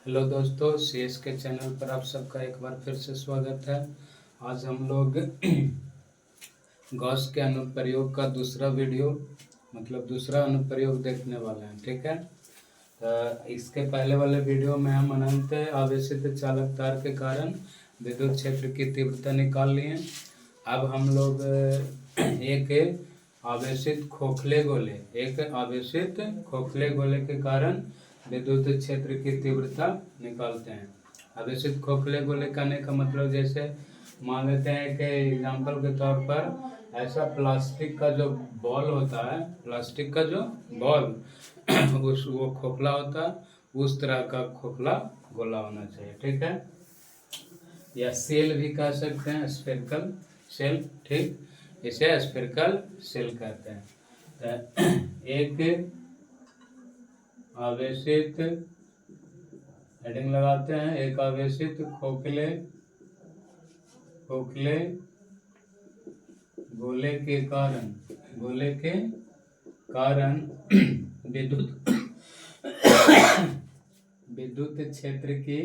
Hello दोस्तों, CS के channel पर आप सबका एक बार फिर से स्वागत है। आज हम लोग गॉस के अनुप्रयोग का दूसरा वीडियो मतलब दूसरा अनुप्रयोग देखने वाले हैं। ठीक है, तो इसके पहले वाले वीडियो में हम अनंत आवेशित चालक तार के कारण विद्युत क्षेत्र की तीव्रता निकाल लिए। अब हम लोग एक आवेशित खोखले गोले के कारण विद्युत क्षेत्र की तीव्रता निकालते हैं। आवेशित खोखले गोले कहने का मतलब, जैसे मान लेते हैं कि एग्जाम्पल के तौर पर ऐसा प्लास्टिक का जो बॉल होता है, प्लास्टिक का जो बॉल उस वो खोखला होता है, उस तरह का खोखला गोला होना चाहिए। ठीक है, या सेल भी कह सकते हैं, स्फेरिकल सेल। ठीक, इसे स्फेरिकल सेल कहते हैं। तो एक आवेशित, हेडिंग लगाते हैं, एक आवेशित खोखले गोले के कारण विद्युत क्षेत्र की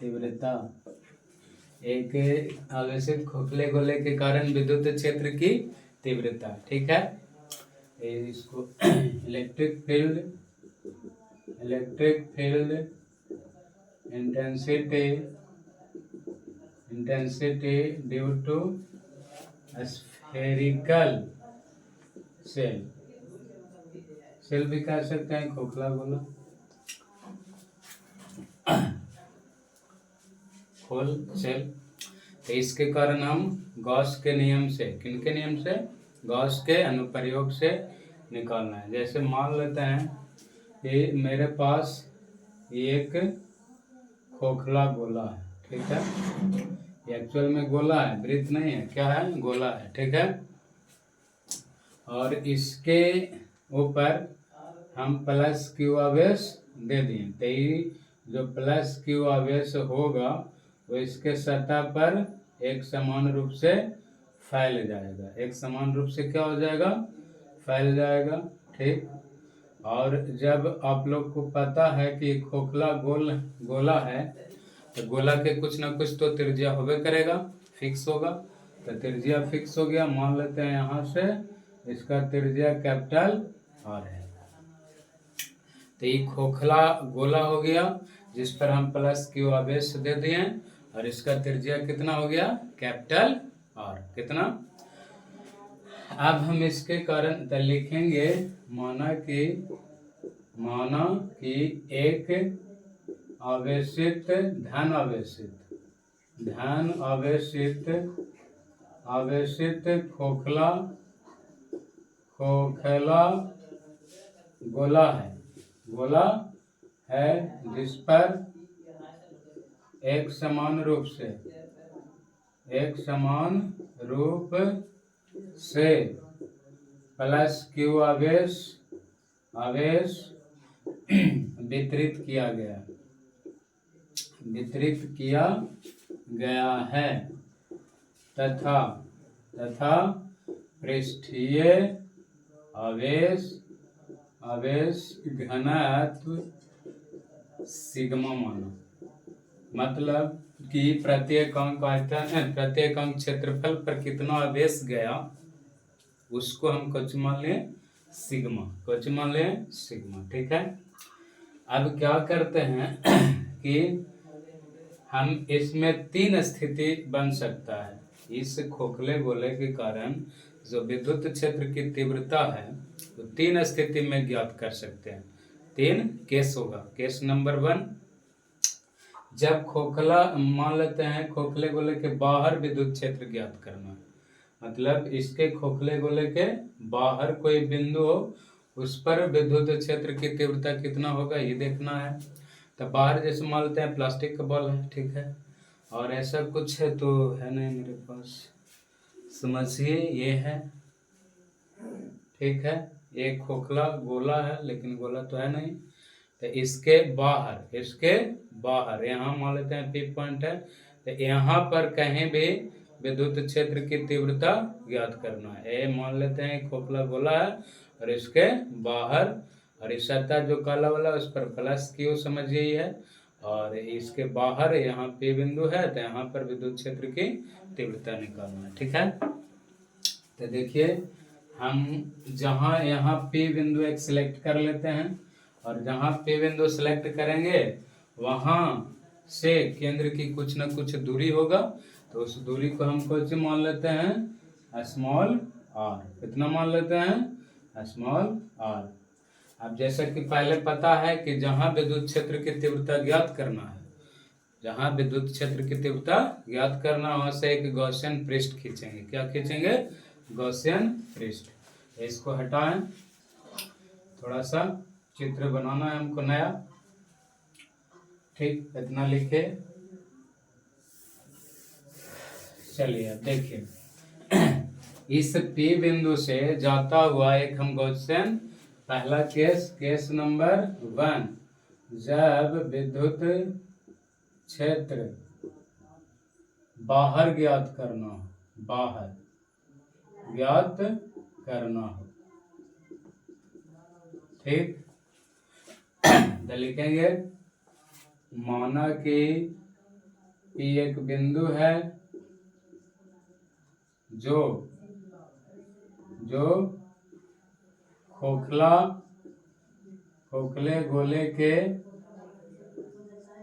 तीव्रता। एक आवेशित खोखले गोले के कारण विद्युत क्षेत्र की तीव्रता। ठीक है, इसको electric field intensity due to spherical shell भी कह सकते हैं, खोखला गोला, खोल सेल। तो इसके कारण हम गॉस के नियम से, किनके नियम से? गॉस के अनुप्रयोग से निकालना है। जैसे मान लेते हैं कि मेरे पास एक खोखला गोला है। ठीक है, ये एक्चुअल में गोला है, वृत्त नहीं है। क्या है? गोला है। ठीक है, और इसके ऊपर हम प्लस क्यू आवेश दे दिए, तो ये जो प्लस क्यू आवेश होगा वो इसके सतह पर एक समान रूप से फैल जाएगा। एक समान रूप से क्या हो जाएगा? फैल जाएगा। ठीक, और जब आप लोग को पता है कि खोखला गोला है, तो गोला के कुछ ना कुछ तो त्रिज्या होबे करेगा, फिक्स होगा। तो त्रिज्या फिक्स हो गया, मान लेते हैं यहाँ से इसका त्रिज्या कैपिटल आर है। तो ये खोखला गोला हो गया जिस पर हम प्लस क्यू आवेश दे दिए, और इसका त्रिज्या कितना हो गया? Capital R. कितना? अब हम इसके कारण तो लिखेंगे, माना कि एक आवेशित धन आवेशित खोखला गोला है जिस पर एक समान रूप से प्लस क्यू आवेश वितरित किया गया है तथा पृष्ठीय आवेश घनत्व सिग्मा माना। मतलब कि प्रत्येक अंक क्षेत्रफल पर कितना आवेश गया उसको हम कुछ मान लें सिग्मा। ठीक है, अब क्या करते हैं कि हम इसमें 3 स्थिति बन सकता है। इस खोखले गोले के कारण जो विद्युत क्षेत्र की तीव्रता है वो 3 स्थिति में ज्ञात कर सकते हैं। 3 केस होगा। केस नंबर 1, जब खोखला, मान लेते हैं खोखले गोले के बाहर विद्युत क्षेत्र ज्ञात करना, मतलब इसके खोखले गोले के बाहर कोई बिंदु हो, उस पर विद्युत क्षेत्र की तीव्रता कितना होगा ये देखना है। तो बाहर जैसे मान लेते हैं प्लास्टिक का बॉल है। ठीक है, और ऐसा कुछ है तो है नहीं मेरे पास, समझिए ये है। ठीक है, एक खोखला गोला है लेकिन गोला तो है नहीं। तो इसके बाहर यहाँ मान लेते हैं पी पॉइंट है, तो यहाँ पर कहीं भी विद्युत क्षेत्र की तीव्रता ज्ञात करना है। ये मान लेते हैं खोखला गोला है और इसके बाहर और इस सतह जो काला वाला उस पर प्लस क्यू समझ यही है, और इसके बाहर यहाँ P बिंदु है, तो यहाँ पर विद्युत क्षेत्र की तीव्रता निकालना है। ठीक है, तो देखिए हम जहाँ यहाँ P बिंदु एक सिलेक्ट कर लेते हैं, और जहाँ P बिंदु सिलेक्ट करेंगे वहाँ से केंद्र की कुछ न कुछ दूरी होगा, तो उस दूरी को हम कौन सी मान लेते हैं, स्मॉल r। कितना मान लेते हैं, स्मॉल r। अब जैसा कि पहले पता है कि जहाँ विद्युत क्षेत्र की तीव्रता ज्ञात करना है, जहाँ विद्युत क्षेत्र की तीव्रता ज्ञात करना, वहां से एक गॉसियन पृष्ठ खींचेंगे। क्या खींचेंगे, गॉसियन पृष्ठ। इसको हटाएं, थोड़ा सा चित्र बनाना है हमको नया। ठीक, इतना लिखे। चलिए अब देखिए इस P बिंदु से जाता हुआ एक हम गॉसियन, पहला केस नंबर 1, जब विद्युत क्षेत्र बाहर ज्ञात करना हो, बाहर ज्ञात करना हो। ठीक, तो लिखेंगे माना कि P एक बिंदु है जो खोखले गोले के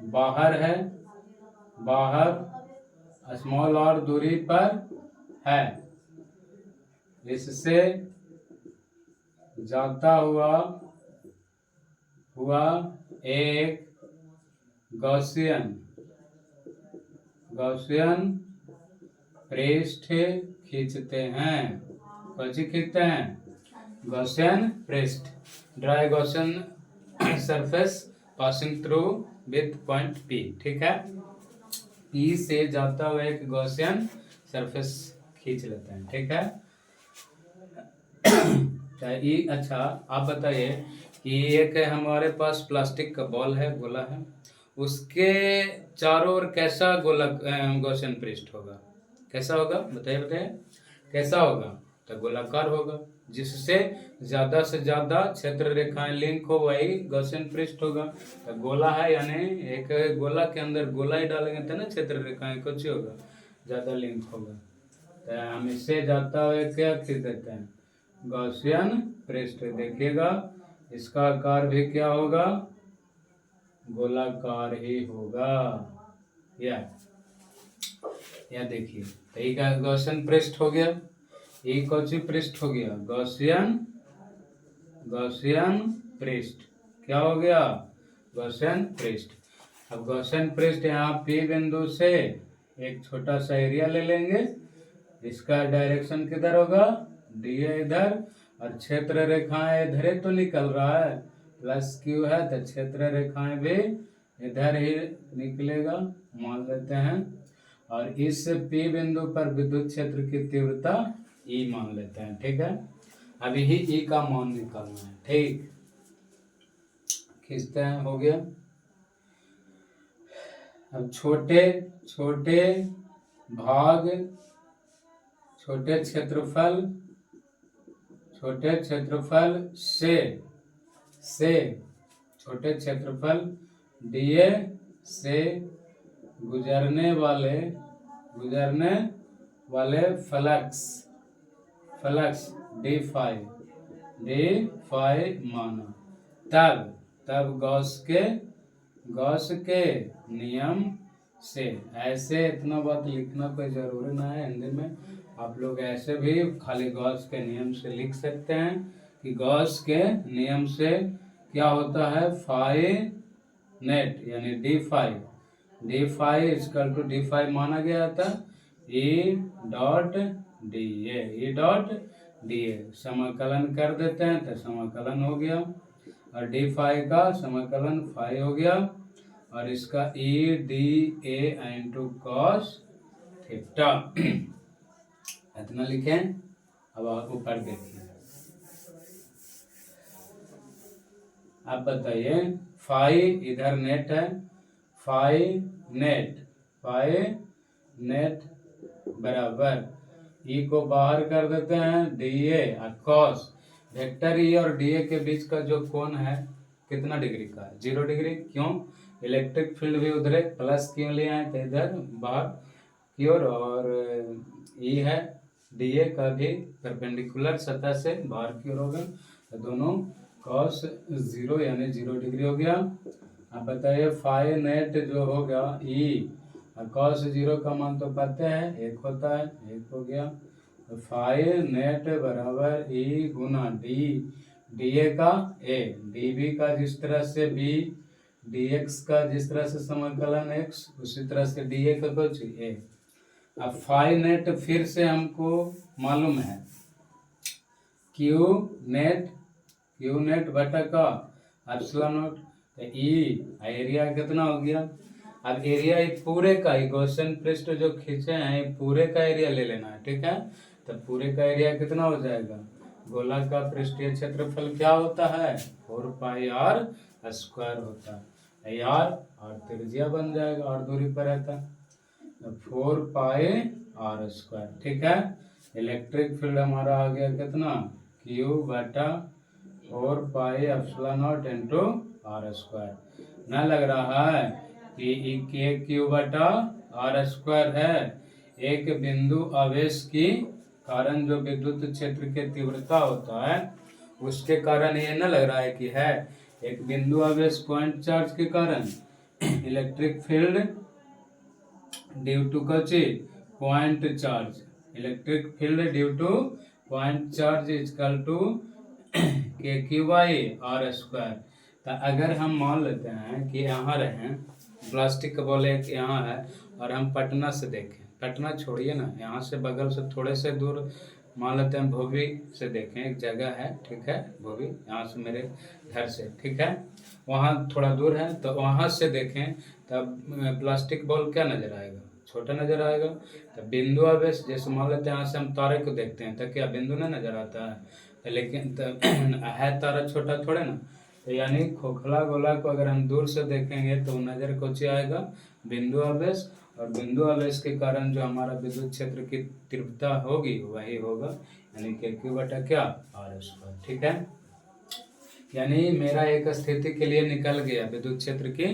बाहर है, बाहर स्मॉल r दूरी पर है। इससे जाता हुआ एक गॉसियन पृष्ठ खींचते हैं। कौन सी खींचते हैं, गॉसियन पृष्ठ। Draw Gaussian surface passing through with point P। ठीक है, P से जाता हुआ एक गॉसियन सरफेस खींच लेते हैं। ठीक है, अच्छा आप बताइए कि एक हमारे पास प्लास्टिक का बॉल है, गोला है, उसके चारों ओर कैसा गॉसियन पृष्ठ होगा, कैसा होगा, बताइए कैसा होगा, तो गोलाकार होगा। जिससे ज्यादा से ज्यादा क्षेत्र रेखाएं लिंक हो वही गॉसियन पृष्ठ होगा। तो गोला है, यानी एक गोला के अंदर गोला ही डालेंगे तो ना क्षेत्र रेखाएं कुछ होगा, ज्यादा लिंक होगा। तो हम इससे जाता हुआ क्या खींच देते हैं, गॉसियन पृष्ठ। देखिएगा इसका आकार भी क्या होगा, गोलाकार ही होगा। या देखिए तो ये का गॉसियन पृष्ठ हो गया, ये कौन सी पृष्ठ हो गया, गॉसियन पृष्ठ। क्या हो गया, गॉसियन पृष्ठ। अब गॉसियन पृष्ठ यहाँ P बिंदु से एक छोटा सा एरिया ले लेंगे, इसका डायरेक्शन किधर होगा, dA इधर, और क्षेत्र रेखाएं इधर तो निकल रहा है, प्लस Q है, तो क्षेत्र रेखाएं भी इधर ही निकलेगा, मान लेते हैं। और इस P बिंदु पर विद्युत क्षेत्र की तीव्रता E मान लेते हैं। ठीक है, अभी ही E का मान निकालना है। ठीक, खींचते हैं, हो गया। अब छोटे भाग, छोटे क्षेत्रफल से छोटे क्षेत्रफल dA से गुजरने वाले फ्लक्स d फाई माना, तब गॉस के नियम से, ऐसे इतना बात लिखना कोई जरूरी ना है हिंदी में, आप लोग ऐसे भी खाली गॉस के नियम से लिख सकते हैं कि गॉस के नियम से क्या होता है, फाई नेट यानी D phi equal to D phi माना गया था E डॉट डी ए। समाकलन कर देते हैं तो समाकलन हो गया, और डी फाई का समाकलन फाई हो गया, और इसका E D A into cos theta. इतना लिखें। अब आप ऊपर देखिए, आप बताइए फाई इधर नेट है, फाई नेट बराबर E को बाहर कर देते हैं dA और cos वेक्टर ई और डी ए के बीच का जो कोण है कितना डिग्री का है? 0 डिग्री। क्यों? इलेक्ट्रिक फील्ड भी उधर प्लस क्यों ले आए थे इधर बाहर की ओर, और ई है डी ए का भी परपेंडिकुलर सतह से बाहर की ओर होगा, तो दोनों cos 0 यानी 0 डिग्री हो गया। अब बताइए फाई नेट जो होगा ई, cos 0 का मान तो पता है 1 होता है, 1 हो गया। तो फाई नेट बराबर ई गुना डी, डी ए का ए, डी बी का जिस तरह से बी, डी एक्स का जिस तरह से समाकलन एक्स, उसी तरह से डी ए का कुछ ए। अब फाई नेट फिर से हमको मालूम है क्यू नेट बटा का एप्सिलॉन नॉट, ई एरिया कितना हो गया? अब एरिया पूरे का ही गॉसियन पृष्ठ जो खींचे हैं पूरे का एरिया ले लेना है, ठीक है। तो पूरे का एरिया कितना हो जाएगा? गोला का पृष्ठीय क्षेत्रफल क्या होता है? 4 पाई आर स्क्वायर होता है। यार और त्रिज्या बन जाएगा और दूरी पर रहता है, 4 पाई आर स्क्वायर, ठीक है। इलेक्ट्रिक फील्ड हमारा आ गया कितना? क्यू बटा 4 pi epsilon naught into R square. न लग रहा है कि क्यू बटा आर स्क्वायर है एक बिंदु आवेश की कारण जो विद्युत क्षेत्र के तीव्रता होता है उसके कारण, ये न लग रहा है कि है एक बिंदु आवेश पॉइंट चार्ज के कारण इलेक्ट्रिक फील्ड ड्यू टू कची point charge, electric field due to point charge is equal to K Q by R square. तो अगर हम मान लेते हैं कि यहाँ रहें, प्लास्टिक का बॉल एक यहाँ है और हम पटना से देखें, पटना छोड़िए ना, यहाँ से बगल से थोड़े से दूर मान लेते हैं भोवी से देखें, एक जगह है, ठीक है, भोवी यहाँ से मेरे घर से, ठीक है, वहाँ थोड़ा दूर है, तो वहाँ से देखें तब प्लास्टिक बॉल क्या नजर आएगा? छोटा नजर आएगा। तो बिंदु आवेश जैसे मान लेते हैं यहाँ से हम तारे को देखते हैं तो क्या बिंदु नहीं नजर आता है? तो लेकिन है तारा छोटा थोड़े ना, तो यानी खोखला गोला को अगर हम दूर से देखेंगे तो नजर कुछ आएगा बिंदु आवेश, और बिंदु आवेश के कारण जो हमारा विद्युत क्षेत्र की तीव्रता होगी वही होगा, यानी के क्यू बटा क्या आर स्क्वायर, ठीक है। यानी मेरा एक स्थिति के लिए निकल गया विद्युत क्षेत्र की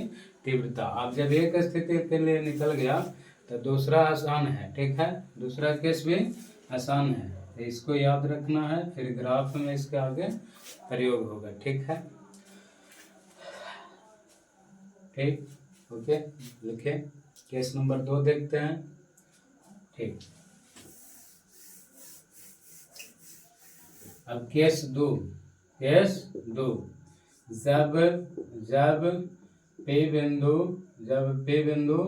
तीव्रता। अब जब एक स्थिति के लिए निकल गया तो दूसरा आसान है, ठीक है, दूसरा केस भी आसान है, तो इसको याद रखना है, फिर ग्राफ में इसके आगे प्रयोग होगा, ठीक है, ठीक, ओके, लिखे। केस नंबर 2 देखते हैं, ठीक। अब केस 2 जब P बिंदु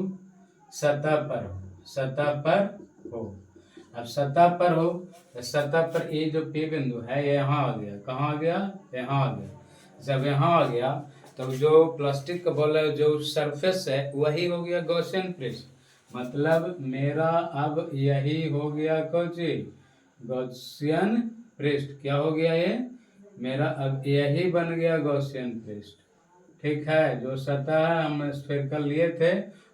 सतह पर हो, अब सतह पर हो तो सतह पर ये जो P बिंदु है ये यहाँ आ गया, कहाँ आ गया? यहाँ आ गया। जब यहाँ आ गया तो जो प्लास्टिक का बॉल है जो सरफेस है वही हो गया गॉसियन पृष्ठ, मतलब मेरा अब यही हो गया कुछ गॉसियन पृष्ठ। क्या हो गया? ये मेरा अब यही बन गया गॉसियन पृष्ठ, ठीक है। जो सतह है हम स्फेरिकल लिए थे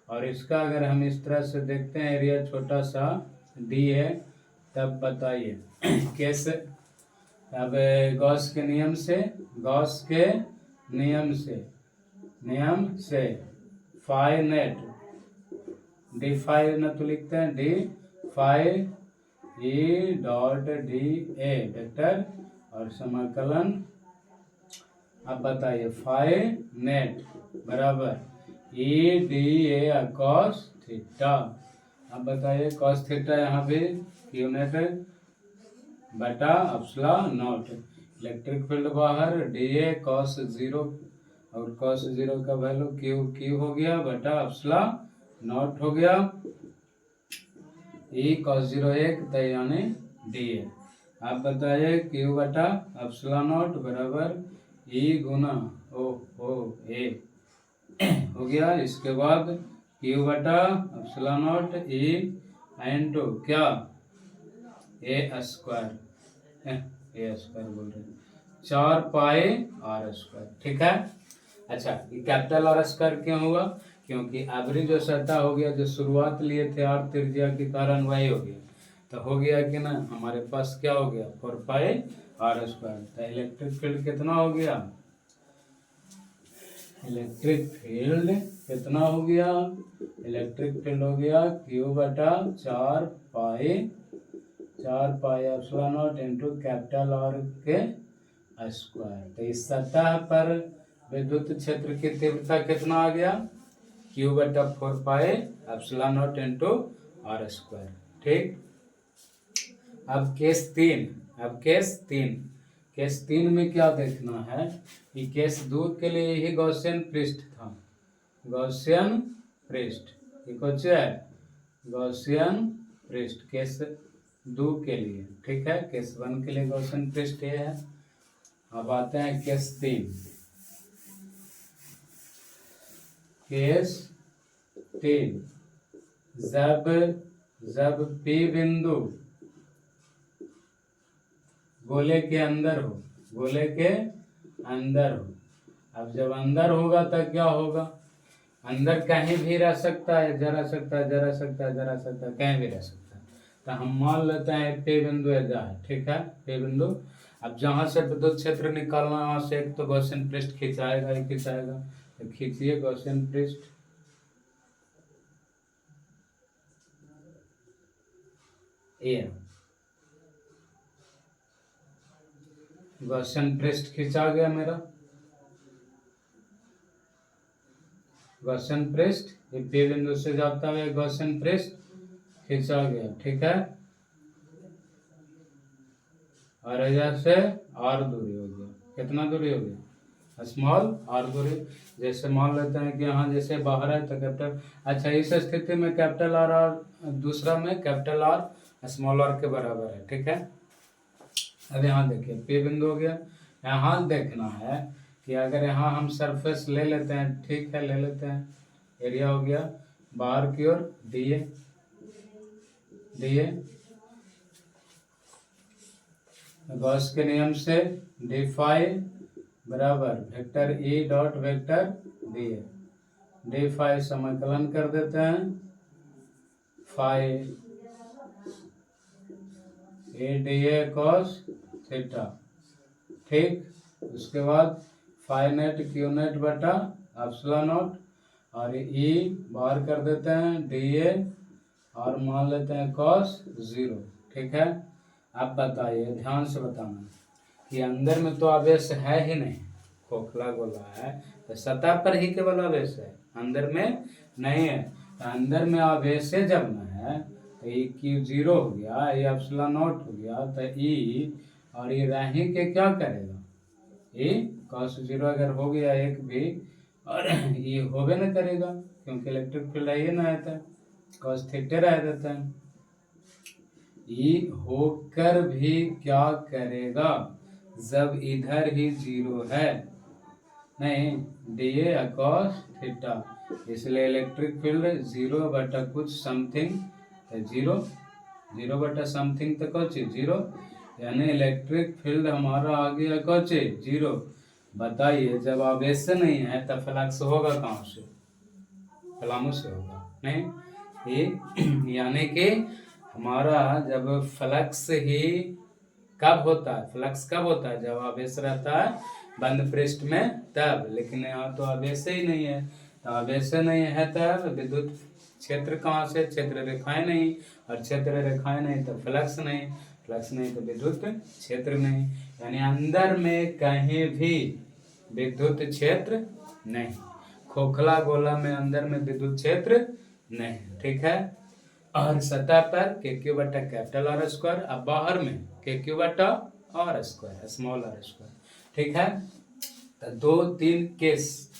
और इसका अगर हम इस तरह से देखते हैं एरिया छोटा सा डी है, तब बताइए कैसे? अब गॉस के नियम से फाई नेट डी फाई न तो लिखते हैं D phi E dot D A vector और समाकलन। अब बताइए फाई नेट बराबर E D A cos theta. अब बताइए कॉस थीटा यहाँ पे क्यू नेट बटा एप्सिलॉन नॉट, इलेक्ट्रिक फील्ड बाहर डी ए कॉस 0 और कॉस 0 का वैल्यू क्यू हो गया बटा एप्सिलॉन नॉट हो गया, ई कॉस 0 1 तो यानी डी ए। आप बताइए क्यू बटा एप्सिलॉन नॉट बराबर ई गुना ओ ए हो गया। इसके बाद क्यू बटा एप्सिलॉन नॉट ई इंटू क्या ए स्क्वायर बोल रहे हैं 4 पाई आर स्क्वायर, ठीक है। अच्छा, ये कैपिटल आर स्क्वायर क्यों हुआ? क्योंकि एवरी जो सतह हो गया जो शुरुआत लिए थे आर त्रिज्या के कारण वही हो गया, तो हो गया कि ना हमारे पास क्या हो गया 4 पाई आर स्क्वायर। तो इलेक्ट्रिक फील्ड कितना हो गया, इलेक्ट्रिक फील्ड कितना हो गया, इलेक्ट्रिक फील्ड हो गया Q बटा 4 pi epsilon naught into capital R के स्क्वायर। तो इस सतह पर विद्युत क्षेत्र की तीव्रता कितना आ गया, Q बटा 4 pi epsilon naught into R square. ठीक, अब केस तीन में क्या देखना है कि केस 2 के लिए यही गॉसियन पृष्ठ था, गॉसियन पृष्ठ, ये है गॉसियन पृष्ठ केस 2 के लिए। ठीक है, केस 1 के लिए गॉसियन पृष्ठ ये है। अब आते हैं केस 3। केस 3, जब P बिंदु गोले के अंदर हो, गोले के अंदर हो। अब जब अंदर होगा तो क्या होगा, अंदर कहीं भी रह सकता है, जरा सकता है, जरा सकता है, जरा सकता है, कहीं भी रह सकता है। तो हम मान लेते हैं P बिंदु ऐसा है। ठीक है, P बिंदु। अब जहाँ से विद्युत क्षेत्र निकालना है वहाँ से एक तो गॉसियन पृष्ठ खिंचाएगा ही खिंचाएगा। तो खींचिए गॉसियन पृष्ठ, ये गॉसियन पृष्ठ खींचा गया मेरा, गॉसियन पृष्ठ ये P बिंदु से जाता हुआ गॉसियन पृष्ठ खींचा गया। ठीक है, और इधर से r दूरी हो गया, कितना दूरी हो गया, स्मॉल r दूरी। जैसे मान लेते हैं कि यहाँ जैसे बाहर है तो कैपिटल, अच्छा इस स्थिति में कैपिटल R और दूसरा में कैपिटल R स्मॉल r के बराबर है। ठीक है, अब यहाँ देखिए P बिंदु हो गया। यहाँ देखना है कि अगर यहाँ हम सरफेस ले लेते हैं, ठीक है ले लेते हैं, एरिया हो गया बाहर की ओर दिए गॉस के नियम से डी फाई बराबर वेक्टर ई डॉट वेक्टर दिए, डी फाई समाकलन कर देते हैं, phi A D A cos theta. ठीक, उसके बाद फाई नेट क्यू नेट बटा एप्सिलॉन नॉट, और ई बाहर कर देते हैं डी ए और मान लेते हैं कॉस 0। ठीक है, अब बताइए, ध्यान से बताना कि अंदर में तो आवेश है ही नहीं, खोखला गोला है तो सतह पर ही केवल आवेश है, अंदर में नहीं है। तो अंदर में आवेश जब न है तो ये Q0 हो गया, ये एप्सिलॉन नॉट हो गया, तो ई और ये राही के क्या करेगा, ये cos 0 अगर हो गया एक भी, और ये होबे न करेगा क्योंकि इलेक्ट्रिक फील्ड है ये ना रहता है, cos थीटा रह देता है। ये होकर भी क्या करेगा जब इधर ही 0 है, नहीं डी ए cos थीटा, इसलिए इलेक्ट्रिक फील्ड 0 बटा कुछ समथिंग 0 बटा समथिंग तो कुछ 0, यानी इलेक्ट्रिक फील्ड हमारा आ गया कुछ 0। बताइए जब आवेश नहीं है तब फ्लक्स होगा कहाँ से, फलामू से होगा नहीं, ये यानी कि हमारा जब फ्लक्स ही कब होता है, फ्लक्स कब होता है जब आवेश रहता है बंद पृष्ठ में तब, लेकिन यहाँ तो आवेश ही नहीं है, तो आवेश नहीं है तब विद्युत क्षेत्र कहाँ से, क्षेत्र रेखाएं नहीं, और क्षेत्र रेखाएं नहीं तो फ्लक्स नहीं, फ्लक्स नहीं तो विद्युत क्षेत्र नहीं, यानी अंदर में कहीं भी विद्युत क्षेत्र नहीं, खोखला गोला में अंदर में विद्युत क्षेत्र नहीं। ठीक है, और सतह पर KQ बटा कैपिटल R स्क्वायर, अब बाहर में KQ बटा R square small r square. ठीक है, तो 2-3 केस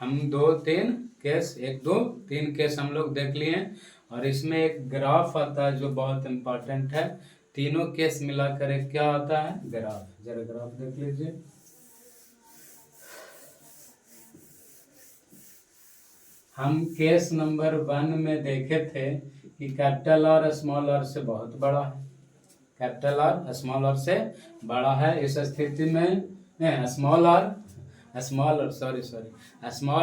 हम 2-3 केस 1-2-3 केस हम लोग देख लिए, और इसमें एक ग्राफ आता है जो बहुत इम्पोर्टेंट है, तीनों केस मिलाकर एक क्या आता है ग्राफ, जरा ग्राफ देख लीजिए। हम केस नंबर 1 में देखे थे कि कैपिटल R स्मॉल r से बहुत बड़ा है, कैपिटल R स्मॉल r से बड़ा है, इस स्थिति में स्मॉल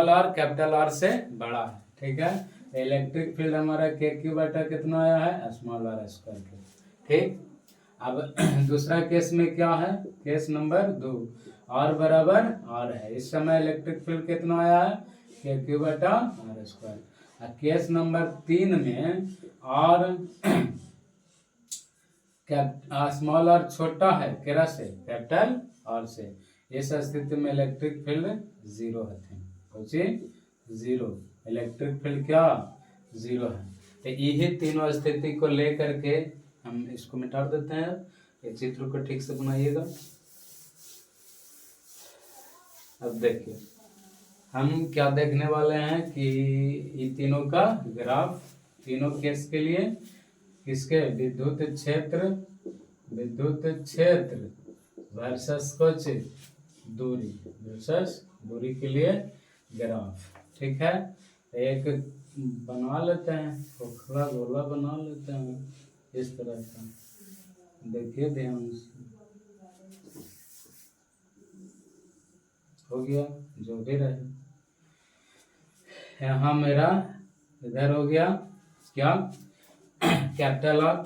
r कैपिटल R से बड़ा है। ठीक है, इलेक्ट्रिक फील्ड हमारा KQ बटा कितना आया है स्मॉल r स्क्वायर के। ठीक, अब दूसरा केस में क्या है, केस नंबर 2, R बराबर R है। इस समय इलेक्ट्रिक फील्ड कितना आया है, KQ बटा R स्क्वायर। केस नंबर 3 में स्मॉल r छोटा है केरा से, कैपिटल R से। इस स्थिति में इलेक्ट्रिक फील्ड 0 है, 0 इलेक्ट्रिक फील्ड क्या 0 है। तो यही तीनों स्थिति को लेकर के हम इसको मिटा देते हैं। ये चित्र को ठीक से बनाइएगा। अब देखिए हम क्या देखने वाले हैं कि ये तीनों का ग्राफ, तीनों केस के लिए किसके, विद्युत क्षेत्र वर्सेस कुछ दूरी के लिए ग्राफ। ठीक है, एक बना लेते हैं, खोखला गोला बना लेते हैं इस तरह का। देखिए ध्यान से, हो गया जो भी रहे। यहाँ मेरा इधर हो गया क्या, कैपिटल आर,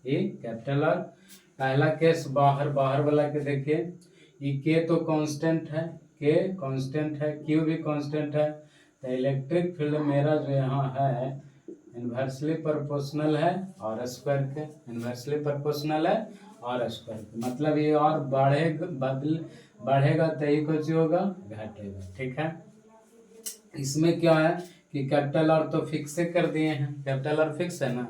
ये कैपिटल आर। पहला केस बाहर वाला के देखिए, ये के तो कांस्टेंट है, के कांस्टेंट है, क्यू भी कांस्टेंट है। तो इलेक्ट्रिक फील्ड मेरा जो यहाँ है इन्वर्सली प्रोपोर्शनल है आर स्क्वायर के, इन्वर्सली प्रोपोर्शनल है आर स्क्वायर के। मतलब ये और बढ़ेगा तो ही कुछ होगा, घटेगा। ठीक है, इसमें क्या है कि कैपिटल आर तो फिक्स कर दिए हैं, कैपिटल आर फिक्स है ना,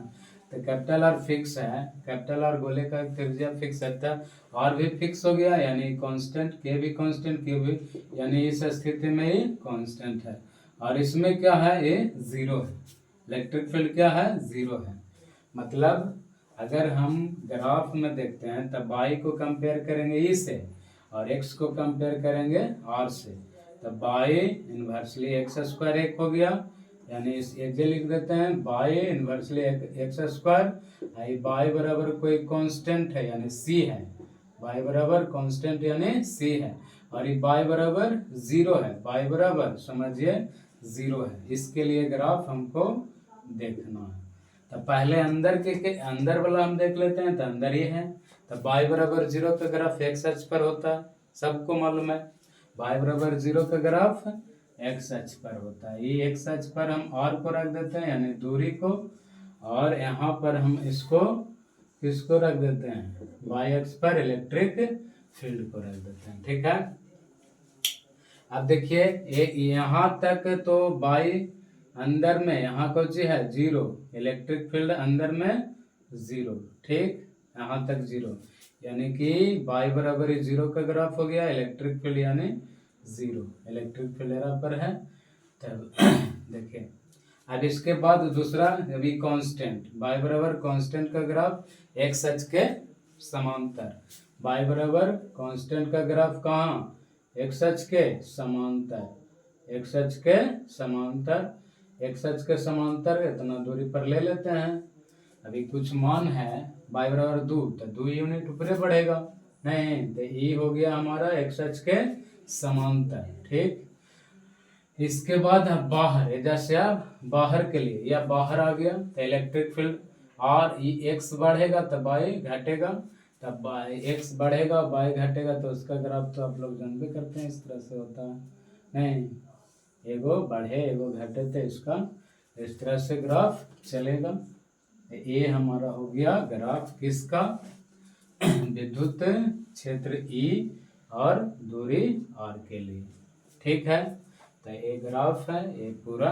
तो कैपिटल आर फिक्स है, कैपिटल आर गोले का त्रिज्या फिक्स है, तो आर भी फिक्स हो गया, यानी कांस्टेंट, के भी कांस्टेंट, क्यू भी, यानी इस स्थिति में ये कांस्टेंट है। और इसमें क्या है, ये 0 है, इलेक्ट्रिक फील्ड क्या है 0 है। मतलब अगर हम ग्राफ में देखते हैं तब y को कंपेयर करेंगे ई से और x को कंपेयर करेंगे r से, तब y इन्वर्सली एक्स स्क्वायर 1 हो गया, यानी इस एक लिख देते हैं y inversely x square. y बराबर कोई कांस्टेंट है यानी c है, y बराबर कांस्टेंट यानी c है, और ये y बराबर 0 है, y बराबर समझिए 0 है। इसके लिए ग्राफ हमको देखना है। तो पहले अंदर वाला हम देख लेते हैं। तो अंदर ये है, तो y बराबर 0 का ग्राफ x अक्ष पर होता है, सबको मालूम है। y बराबर 0 का ग्राफ x अक्ष पर होता है। ये x अक्ष पर हम r को रख देते हैं यानी दूरी को, और यहाँ पर हम इसको किसको रख देते हैं, y अक्ष पर इलेक्ट्रिक फील्ड को रख देते हैं। ठीक है, अब देखिए यहाँ तक तो y अंदर में यहाँ कुछ है 0, इलेक्ट्रिक फील्ड अंदर में 0। ठीक, यहाँ तक 0, यानी कि y बराबर 0 का ग्राफ हो गया, इलेक्ट्रिक फील्ड यानी 0, इलेक्ट्रिक फील्ड यहाँ पर है। तब देखिए अब इसके बाद दूसरा अभी कांस्टेंट, y बराबर कांस्टेंट का ग्राफ x अक्ष के समांतर, y बराबर कांस्टेंट का ग्राफ कहाँ, x अक्ष के समांतर, x अक्ष के समांतर, x अक्ष के समांतर इतना दूरी पर ले लेते हैं। अभी कुछ मान है y बराबर 2, तो 2 यूनिट ऊपर बढ़ेगा नहीं, तो e हो गया हमारा x अक्ष के समांतर। ठीक, इसके बाद बाहर, जैसे आप बाहर के लिए या बाहर आ गया तो इलेक्ट्रिक फील्ड और x बढ़ेगा तो y घटेगा, तब x बढ़ेगा y घटेगा, तो उसका ग्राफ तो आप लोग जानते करते हैं, इस तरह से होता है नहीं, एगो बढ़े एगो घटे, तो इसका इस तरह से ग्राफ चलेगा। ये हमारा हो गया ग्राफ किसका, विद्युत क्षेत्र E और दूरी R के लिए। ठीक है, तो ये ग्राफ है, ये पूरा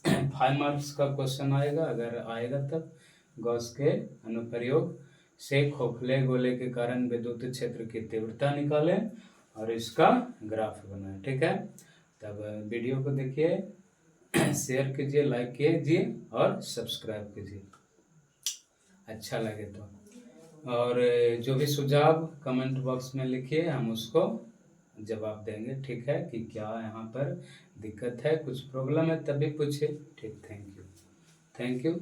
5 मार्क्स का क्वेश्चन आएगा, अगर आएगा तब। गॉस के अनुप्रयोग से खोखले गोले के कारण विद्युत क्षेत्र की तीव्रता निकालें और इसका ग्राफ बनाएं। ठीक है, तब वीडियो को देखिए, शेयर कीजिए, लाइक कीजिए और सब्सक्राइब कीजिए अच्छा लगे तो, और जो भी सुझाव कमेंट बॉक्स में लिखिए, हम उसको जवाब देंगे। ठीक है, कि क्या यहाँ पर दिक्कत है, कुछ प्रॉब्लम है तभी पूछिए। ठीक, थैंक यू।